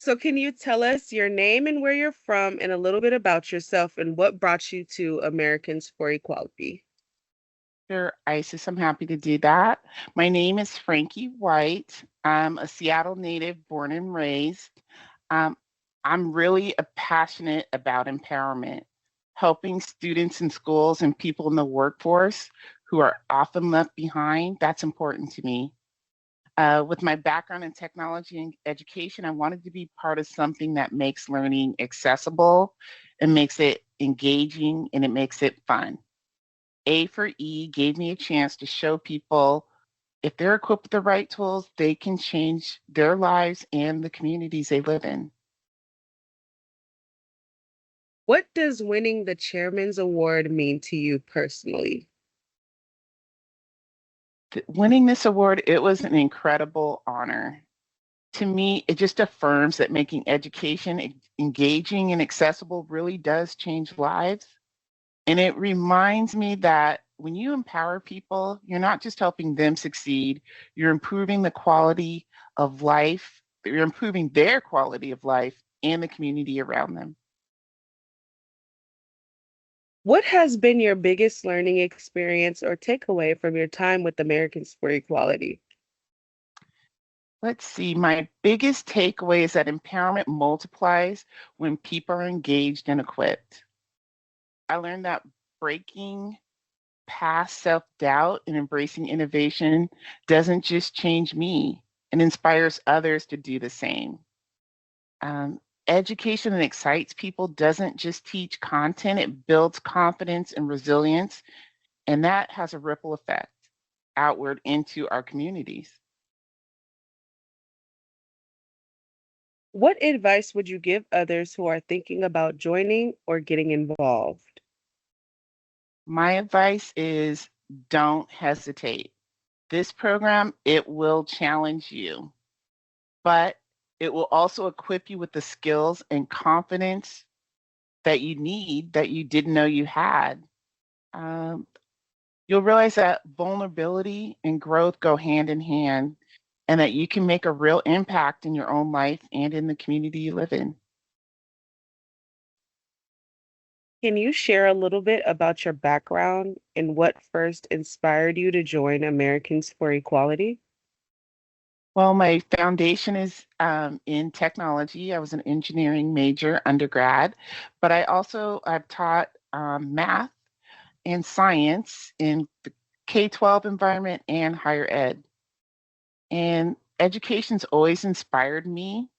So can you tell us your name and where you're from and a little bit about yourself and what brought you to Americans for Equality? Sure, Isis, I'm happy to do that. My name is Frankie White. I'm a Seattle native, born and raised. Um, I'm really passionate about empowerment, helping students in schools and people in the workforce who are often left behind. That's important to me. With my background in technology and education, I wanted to be part of something that makes learning accessible and makes it engaging and it makes it fun. A for E gave me a chance to show people if they're equipped with the right tools, they can change their lives and the communities they live in. What does winning the Chairman's Award mean to you personally? Winning this award, it was an incredible honor. To me, it just affirms that making education engaging and accessible really does change lives. And it reminds me that when you empower people, you're not just helping them succeed, you're improving the quality of life, you're improving their quality of life and the community around them. What has been your biggest learning experience or takeaway from your time with Americans for Equality? Let's see, my biggest takeaway is that empowerment multiplies when people are engaged and equipped. I learned that breaking past self doubt and embracing innovation doesn't just change me, it inspires others to do the same. Um, Education that excites people doesn't just teach content, it builds confidence and resilience, and that has a ripple effect outward into our communities. What advice would you give others who are thinking about joining or getting involved? My advice is don't hesitate. This program, it will challenge you, but it will also equip you with the skills and confidence that you need that you didn't know you had. Um, you'll realize that vulnerability and growth go hand in hand and that you can make a real impact in your own life and in the community you live in. Can you share a little bit about your background and what first inspired you to join Americans for Equality? Well, my foundation is in technology. I was an engineering major undergrad, but I've taught math and science in the K-12 environment and higher ed. And education's always inspired me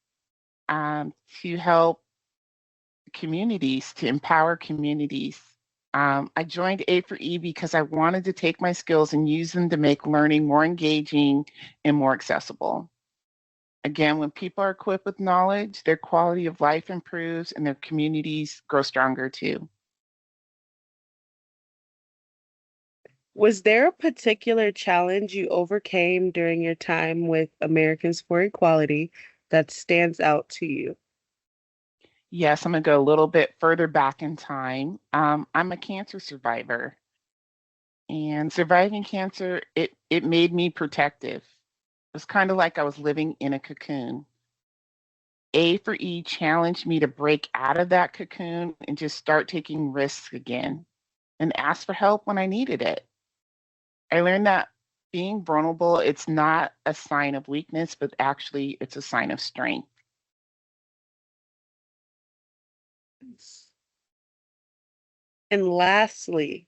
to help communities, to empower communities. I joined A for E because I wanted to take my skills and use them to make learning more engaging and more accessible. Again, when people are equipped with knowledge, their quality of life improves and their communities grow stronger too. Was there a particular challenge you overcame during your time with Americans for Equality that stands out to you? Yes, I'm going to go a little bit further back in time. I'm a cancer survivor, and surviving cancer, it made me protective. It was kind of like I was living in a cocoon. A for E challenged me to break out of that cocoon and just start taking risks again and ask for help when I needed it. I learned that being vulnerable, it's not a sign of weakness, but actually it's a sign of strength. And lastly,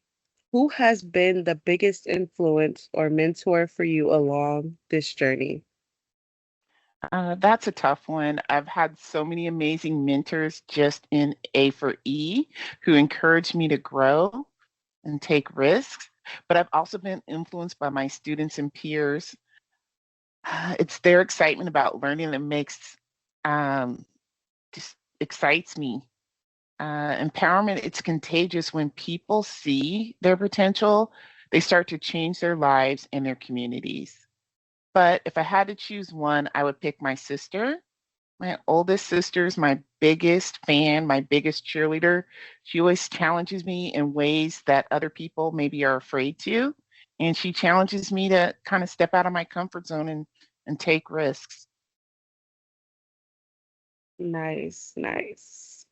who has been the biggest influence or mentor for you along this journey? That's a tough one. I've had so many amazing mentors just in A for E who encouraged me to grow and take risks, but I've also been influenced by my students and peers. It's their excitement about learning that makes um, just excites me. Empowerment, it's contagious when people see their potential, they start to change their lives and their communities. But if I had to choose one, I would pick my sister. My oldest sister is my biggest fan, my biggest cheerleader. She always challenges me in ways that other people maybe are afraid to. And she challenges me to kind of step out of my comfort zone and take risks. Nice, nice.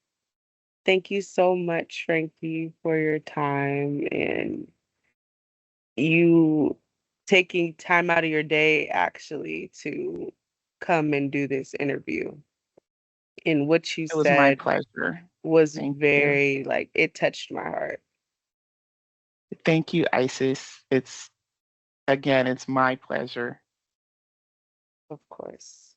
Thank you so much, Frankie, for your time and you taking time out of your day actually to come and do this interview. And what you It was my said pleasure. was Thank you. very, like, it touched my heart, Thank you, Isis. Again, it's my pleasure. of course.